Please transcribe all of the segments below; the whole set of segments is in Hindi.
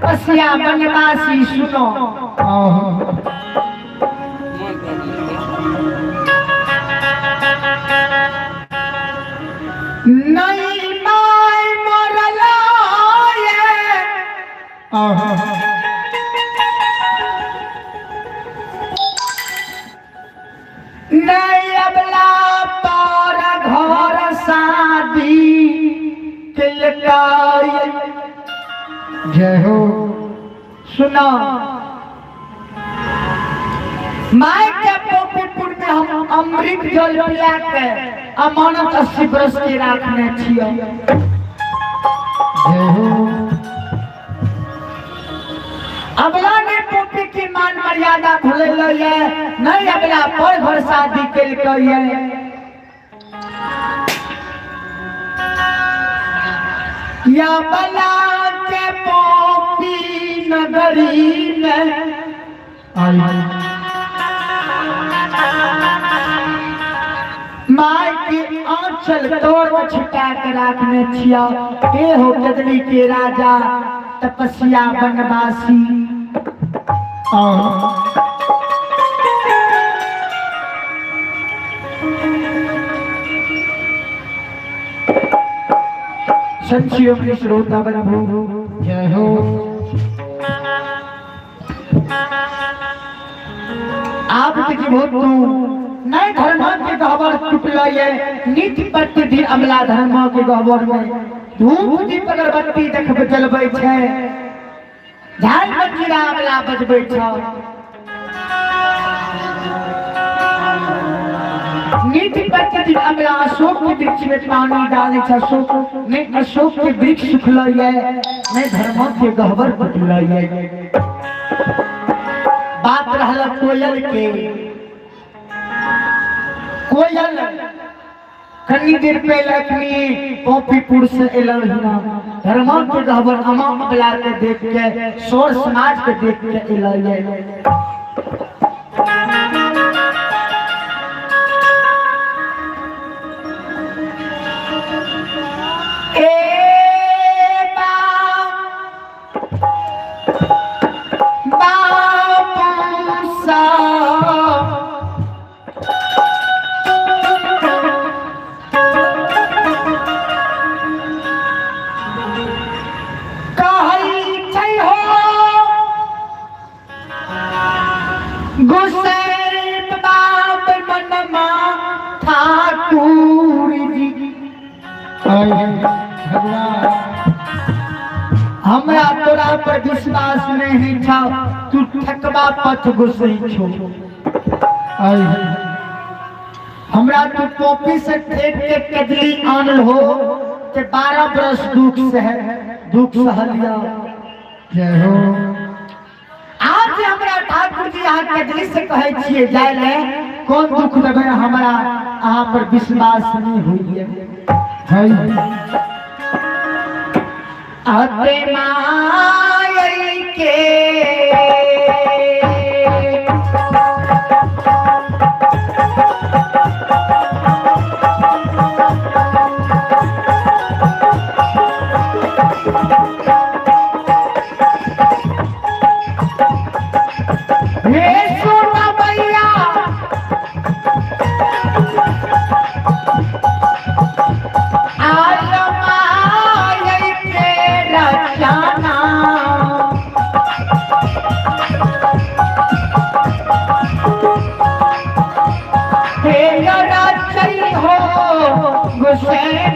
तपस्या बनवासी सुनो। नहीं माय मरला नहीं अबला पर घर शादी जय हो। सुनो माय के पोपीपुर में हम अमृत जल पिला के अमानत 80 बरस के रखने छियो। जय हो। अबला ने पोपी की मान मर्यादा भूल है नहीं अबला पर घर शादी के या बला के पोपी नगरी में माय की आंचल तोड़ छिटा के रखने छिया। के हो कदली के राजा तपस्या बनवासी। संचियों में श्रोता बनो जय हो। आप की बहुत नए धर्म के गहवर टूटल है। नीति प्रतिदिन अमला धर्म के गहवर में धूप दीप अगरबत्ती देखब जलबै छै झाल मंजीरा अमला बजबै छ। नीति प्रतिदिन अमला अशोक के वृक्ष में पानी डाले छ। अशोक ने अशोक के वृक्ष सुखल है नहीं धर्म के गहवर टूटल है। बात रहल कोयल के। कोयल कनी देर पे लक्ष्मी पोपीपुर से एलहिना धर्म के गहवर अमा अबला के देख के सोर समाज के देख के एलहिए। हमरा तोरा पर विश्वास नहीं था तू ठकबा पथ घुसई छो। हमरा तू पोपी से ठेक के कदली आनल हो के 12 बरस दुख सहलिया। जय हो। आज हमरा ठाकुर जी यहाँ कदली से कहे छिए जाय ले कौन दुख देबे हमरा अहाँ पर विश्वास नहीं हुई है। अते माई के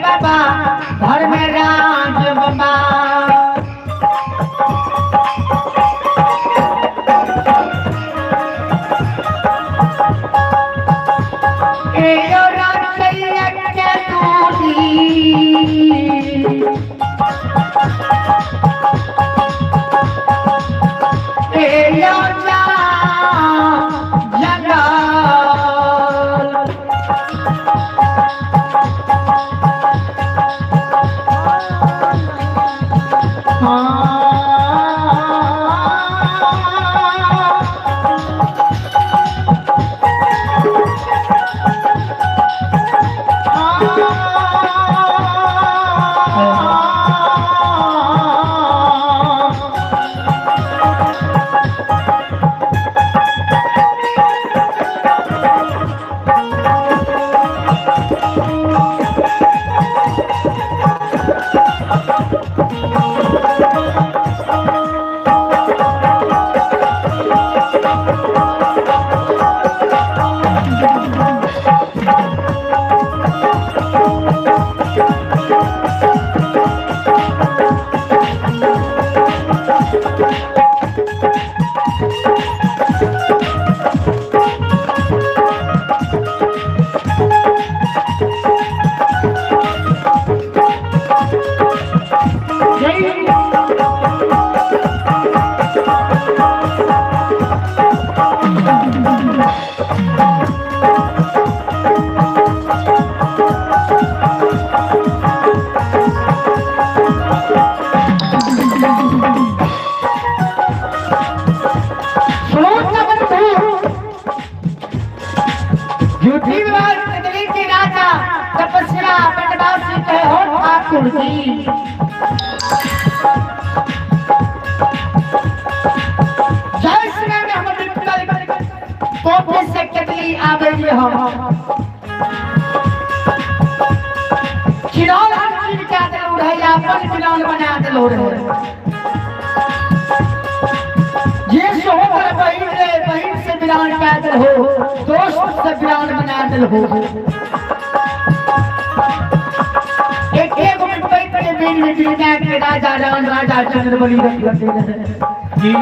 बाबा धर्मराज बाबा झूठी बात कदली के राजा तपस्या बनवासी कहे हो ठाकुर जी। जय श्री राम हम कोपी से कदली आ गई हम चिरौल हम चीज क्या दे उड़े अपन चिरौल बना दे लोड़ ये सोहर बहन से बिरान पैदल हो दोस्त से बिरान बना दिल हो एक एक मिनट बैठ के बीन में दुनिया के राजा राम राजा चंद्रबली जी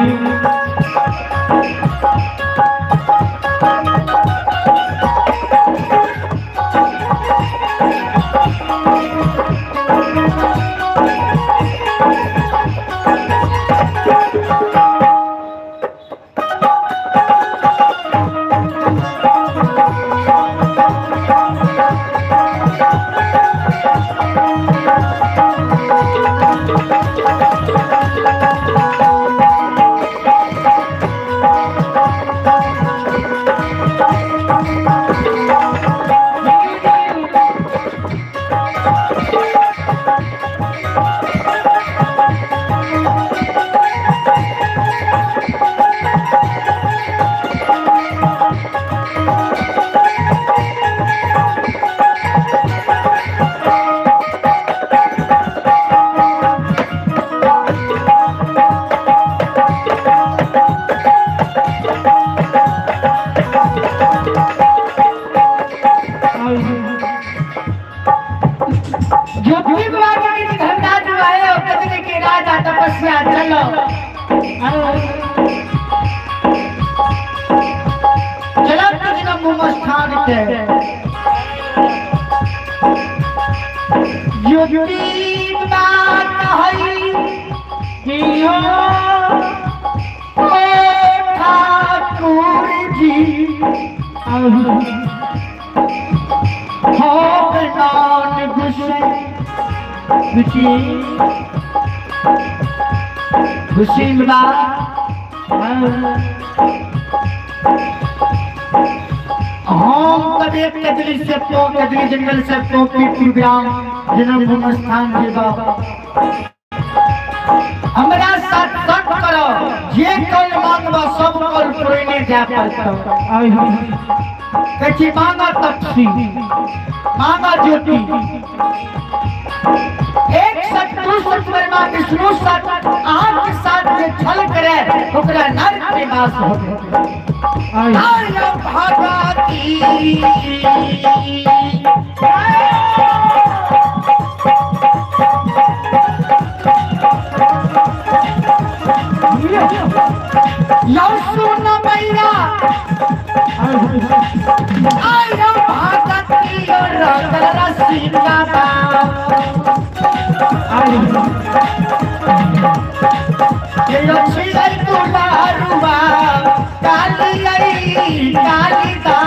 तपस्या चलो चलो तुझे मुँह स्थान के युक्ति बात है जियो ठाकुर जी हो नान गुस्से खुशी मिला हम कदे कदली से तो कदली जंगल से तो प्रोग्राम जन्मभूमि स्थान के बाबा हमारा साथ सट करो ये कल मांगवा सब कल पुरने जा पाता कची मांगा तपसी मांगा ज्योति एक सत्तू सत्वरमा विष्णु सत आठ के साथ जे छल करे ओकरा नरक में वास हो आय भगवती यो सुन मैया आय भगवती रतन रसी का ये अच्छी आई पुलारुआ काली आई काली दा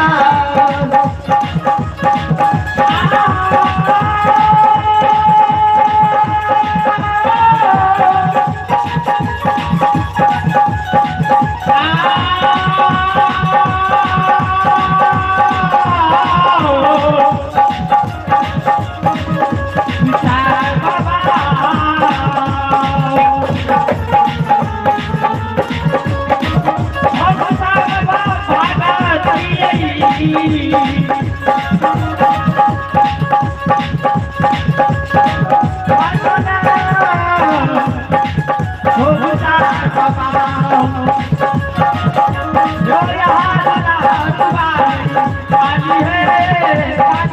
जो यहाँ तुम्हारी है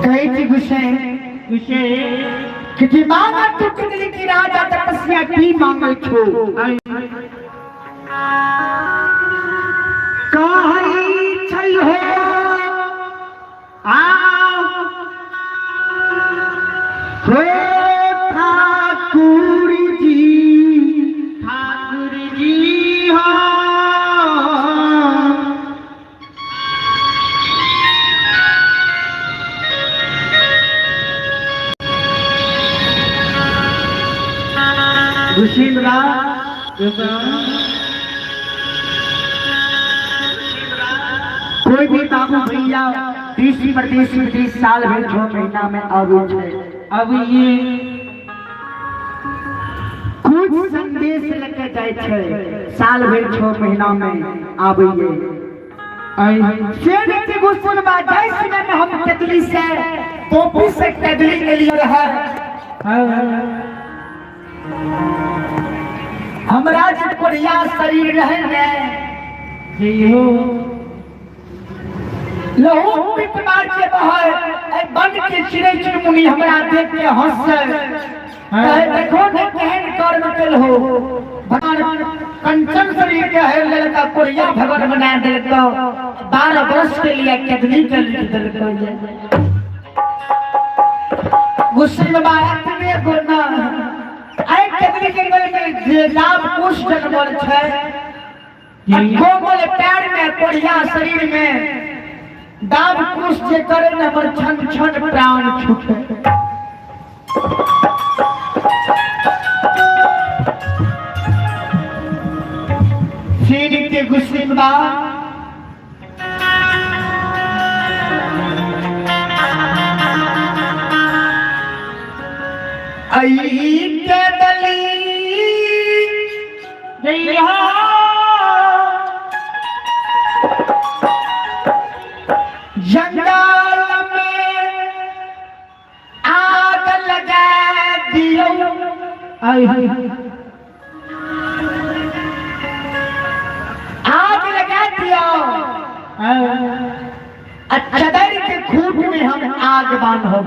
कही थी गुस्से कि मांगा टुकड़ी की राजा तपस्या की मांगल छो कही छल हो ठाकुर जी हो कोई भी बाबू भैया 30 साल में 6 महीना में आवे अब ये कुछ संदेश लेके जाए छे साल भर 6 महीना में आवे शेर के गुस्सन बाजाई समय में हम कदली से पोपी से कदली के लिए है हमरा जे कोरिया शरीर रहेंगे जी हो लहू पिट मार के बहाय ए बन के चिड़ै चुनमुनी हमरा देख के हंस कहे देखो ने केहन कर्म कल हो भगवान कंचन शरीर के है लड़का कोरिया भगवान बना देलको 12 वर्ष के लिए कदली कर देलको गुस्से में बात में गुना आई कदली के गले में जे लाभ कुछ जन्मल छै कोमल पैर में कोरिया शरीर में दाब कुछ जे करे न हमर छन छन प्राण छूटे सीन के गुस्से में आई के दली जय हो जंगल में आग लगा दियो आग लगा दियो चदर के खूट में हम आग बांधो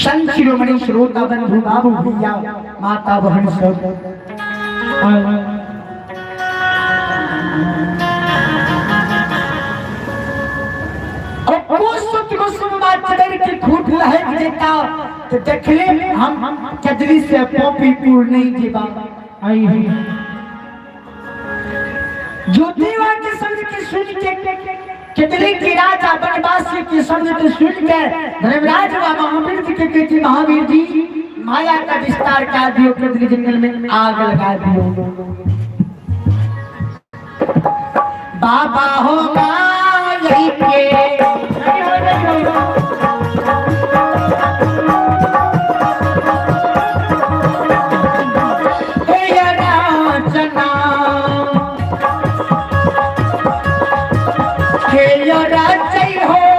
संत शिरोमणि श्रोता बंधु बाबू भैया माता बहन सब के खूट लहक देता तो देखले हम कदली से पोपी पूर नहीं जीवा ज्योतिवा के शब्द के सुन के कदली के राजा बनवासी के शब्द के सुन के धर्मराज व महावीर जी के कहती महावीर जी माया का विस्तार कर दियो कदली जंगल में आग लगा दियो बाबा होगा यही के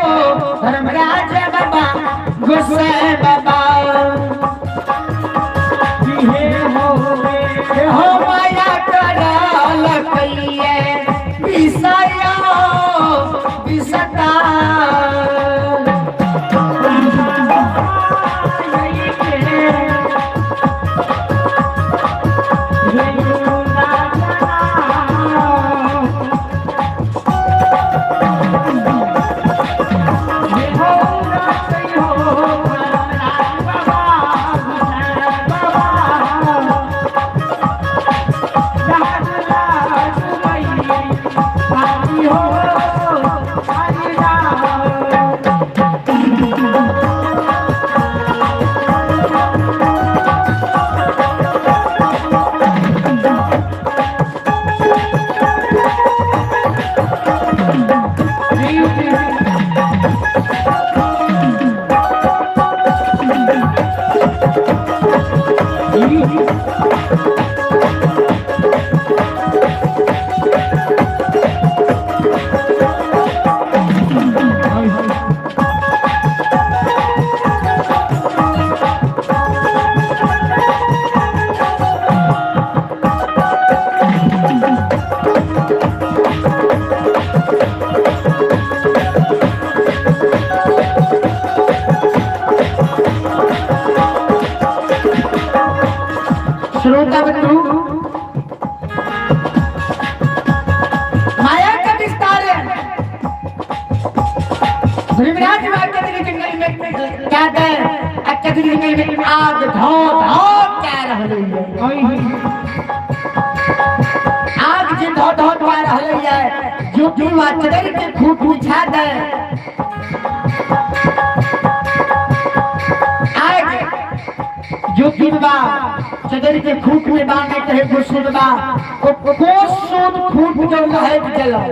धर्मराज बाबा गुस्से बाबा हो माया कराल कहिए विषया विषता धर्मराज बाग कदली जंगल में क्या दे कदली जंगल में आग धो धो क्या रहले आग जे धो धो क्या रहले जो भी वाचदर के खूब बुझा दे आग जो बिरबा चदर के खूब में बांधे कहे गुस्सुदबा को सोद खूब जो लहे जला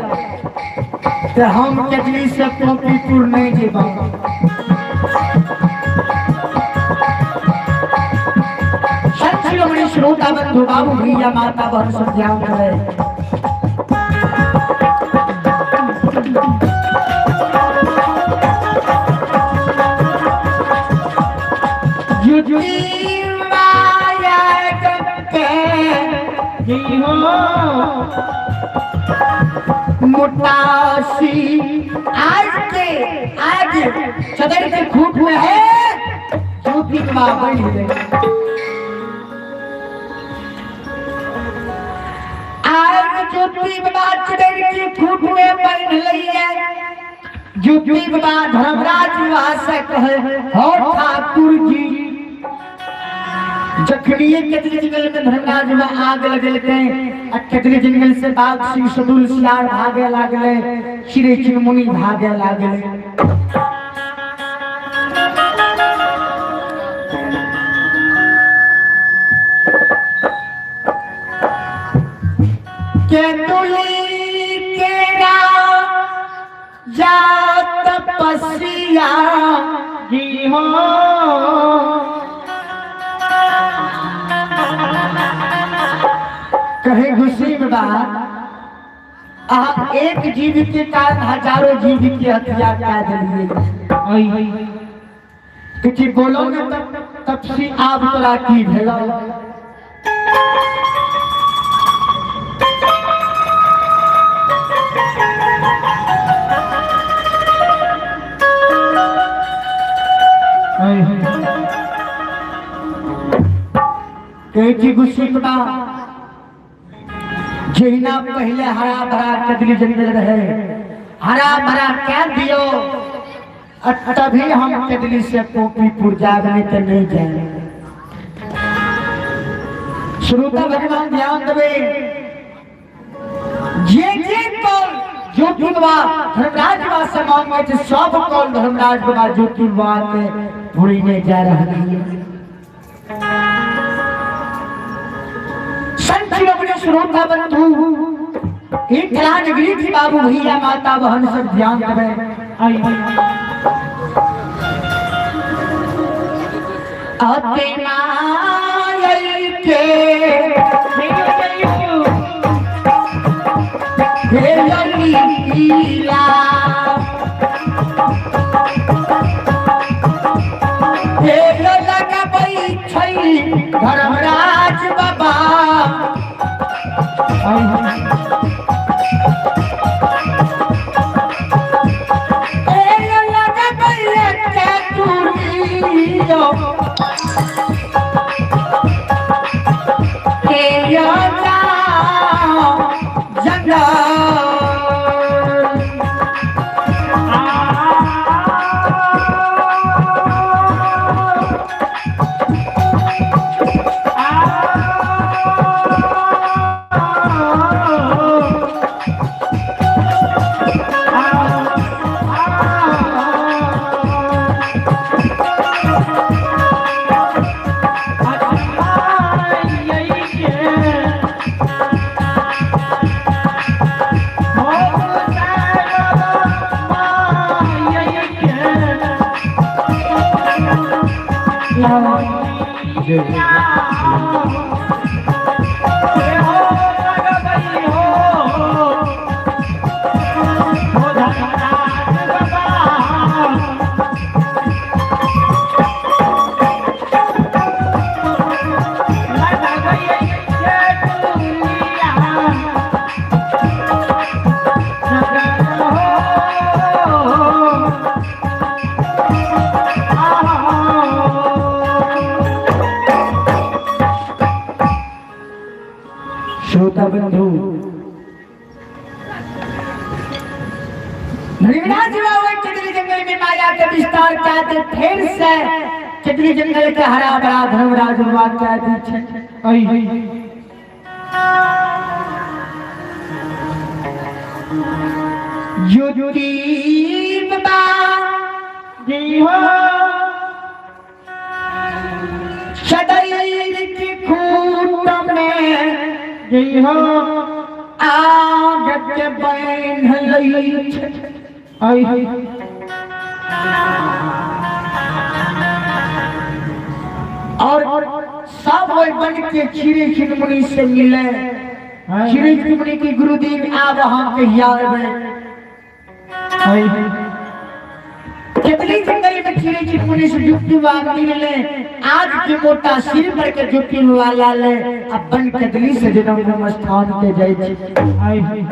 तो हम कजली से पीपुर नहीं जीवा श्रोता बंधु बाबू भैया माता बहन सब ध्यान करे मुटासी आज चदर के खूब में है जो भी बड़ी है आज जो भी चदर के खूब में बन रही है जो भी धर्मराज वासक है हो ठाकुर जी जखनिए कदली जंगल में धर्मराज में आग लगल के कदली जंगल से बाघ सिंह सदुल सियार भागे लागले श्री चिन्मुनि भागे लागले केतुली केरा जात तपस्या जी हो कहे खुशी में बात आप एक जीव के कारण हजारों जीव की हत्या कर दिए किसी बोलोगे तब से आप तोरा की भेला कहे गुस्से में बात जहिना पहले हरा भरा कदली जंगल रहे हरा भरा क्या दियो तभी हम कदली से पोपीपुर जागने के नहीं जाए श्रोता भगवान ध्यान देवे जे कौन ज्योतिर्वा धर्मराज बाबा से मांगे थे सब कौन धर्मराज बाबा ज्योतिर्वा के पूरी में जा रहा है श्रोता बंधु एक राजगिरी की बाबू भैया माता बहन सब ध्यान देवे अपना धर्मराज बाबा के ढेर से कजली जंगल के हरा भरा धर्मराज भगवान के आदि छे युति बता जी हो शरीर की खूट में जी हो आग के बन लई और सब बन के चिड़ी चिड़मुनी से मिले चिड़ी चिड़मुनी की गुरुदेव आ वहां के यार में कितनी जंगल में चिड़ी चिड़मुनी से जुट्टी वाला मिले आज के मोटा सिर पर के जुट्टी वाला ले अब बन कदली से जन्म स्थान के जाए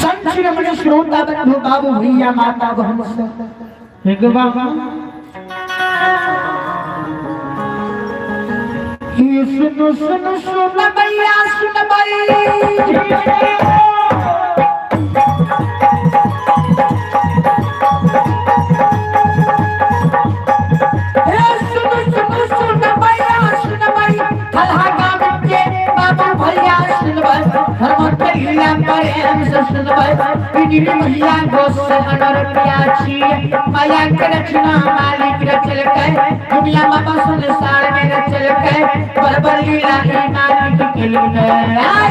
संचिरमणि श्रोता बंधु बाबू भैया माता बहन से एक बाबा सुन सुन सुन भैया सुन भैया मैया गोस अनरतियाची माया के रचना मालिक रचल के दुनिया बाबा संसार में रचल के बरबर लीला के मालिक के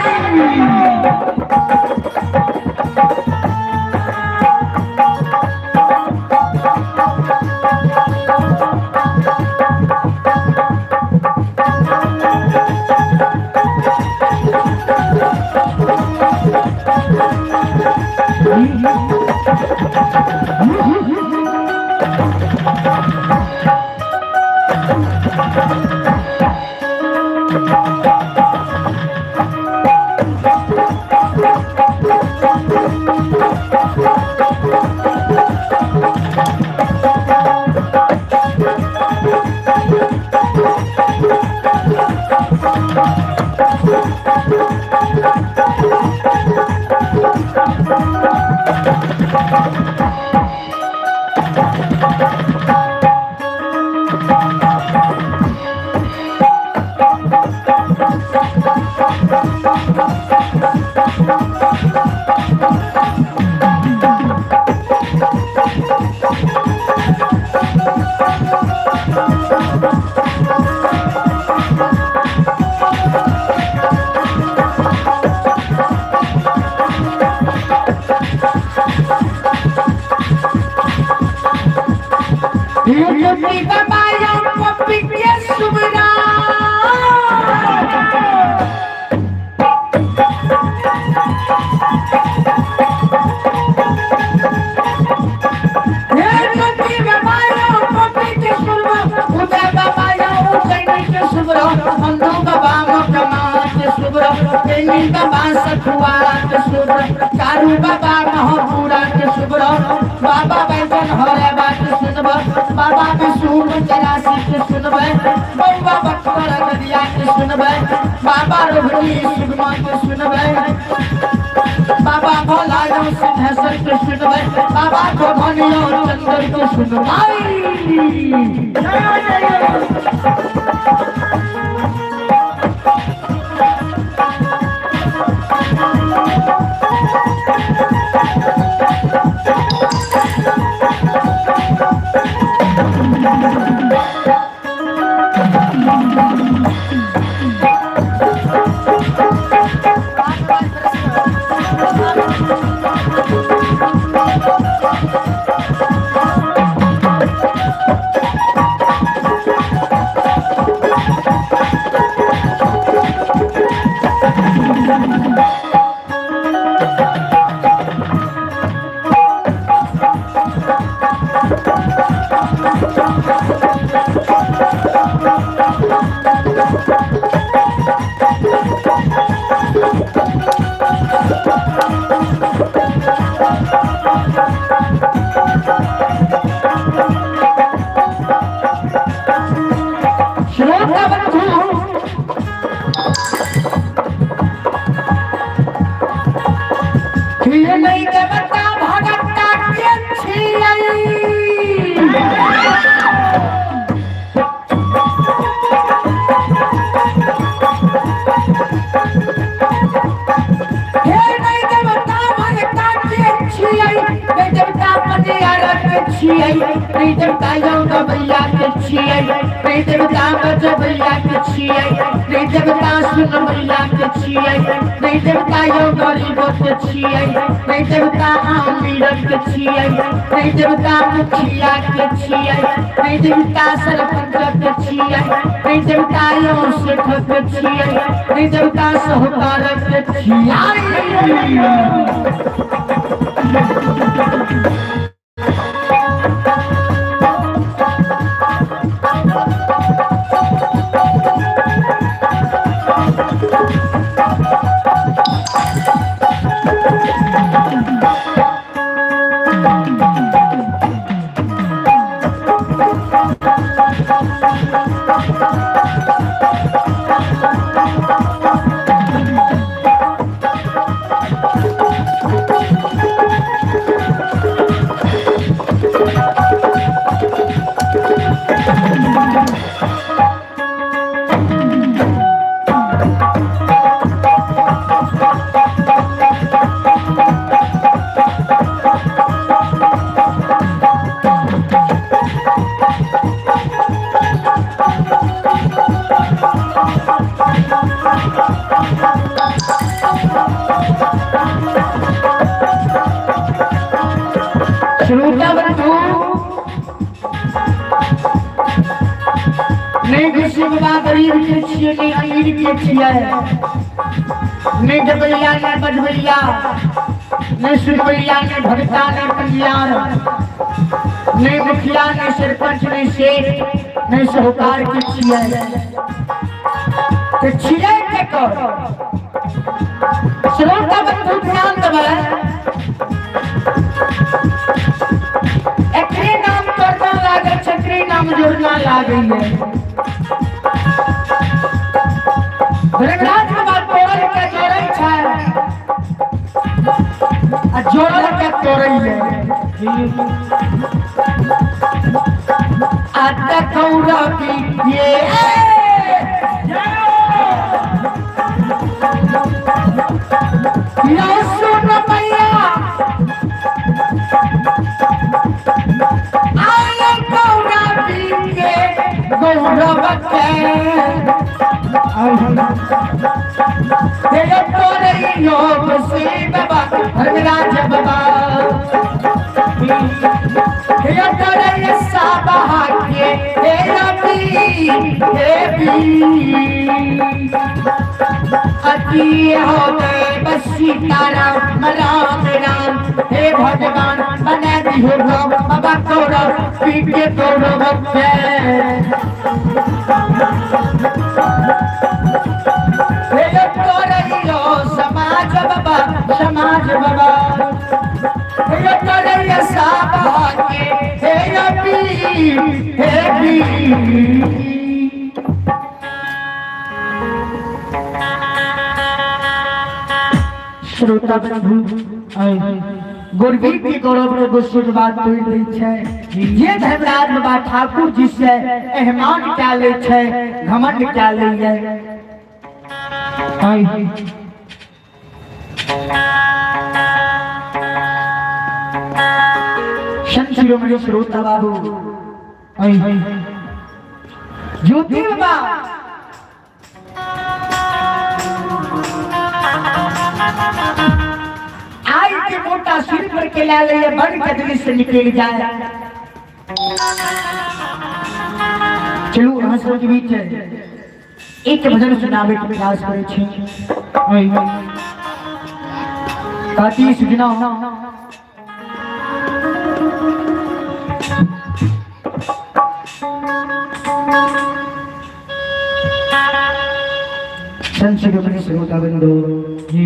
कारू बाबा महपूरा के सुब्र बाबा बैठन हरे बात सुनब बाबा विष्णु 84 के सुनब बाबा बक्सर गदिया के सुनब बाबा रोहिणी सुगमा के सुनब बाबा भोला सिंहेश्वर के सुनब बाबा गोधनिया चंद्र के सुनब छियै नहीं देवता यौना भैया के छियै नहीं देवता बज भैया के छियै नहीं देवता सुन भैया के छियै नहीं देवता यौ गरीब के छियै नहीं देवता अमीर के छियै नहीं देवता मुखिया के छियै नहीं देवता सरपंच के छियै नहीं देवता यौ सेठ के छियै नहीं देवता साहूकार के छियै नहीं गरीब के छियै नहीं अमीर के छियै नहीं डबैया नहीं बजबैया नहीं सुरबैया नहीं भगता नहीं कल्याण नहीं मुखिया नहीं सरपंच नहीं सेठ नहीं साहूकार के छियै के छियै के कर श्रोता बंधु ध्यान देबै एकरे नाम करना लागे छकरी नाम जोड़ना लागे रंगराज के बाद तोड़ के जोड़ै छै आ जोड़ के तोड़ै आ देखौरा की ये या सुन मैया आया गौरा की के गौरव के तेरे तोरे योग से बाबा रंगराज बाबा तेरे तोरे साबा के तेरा भी अति हो गए बसी तारा राम राम हे भगवान बना दी हो बाबा तोरा पीके तोरो बच्चे समाज बाबा समाज बाबा श्रोता बंधु गुरबी की गौरव में गुस्सुट बात होई रही है ये धर्मराज बाबा ठाकुर जी से एहमान क्या ले छै घमंड क्या ले है शिरोमणि श्रोता बाबू ज्योति बाबा आई के मोटा सिर पर के ला ले बड़ कदली से निकल जाए चलू अहाँ सब के बीच एक भजन सुनावे के प्रयास करे छी काती सुजना संशिरोमणि श्रोता बंधु जी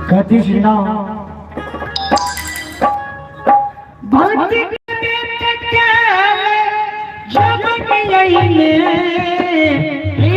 कहती सुना भक्ति जब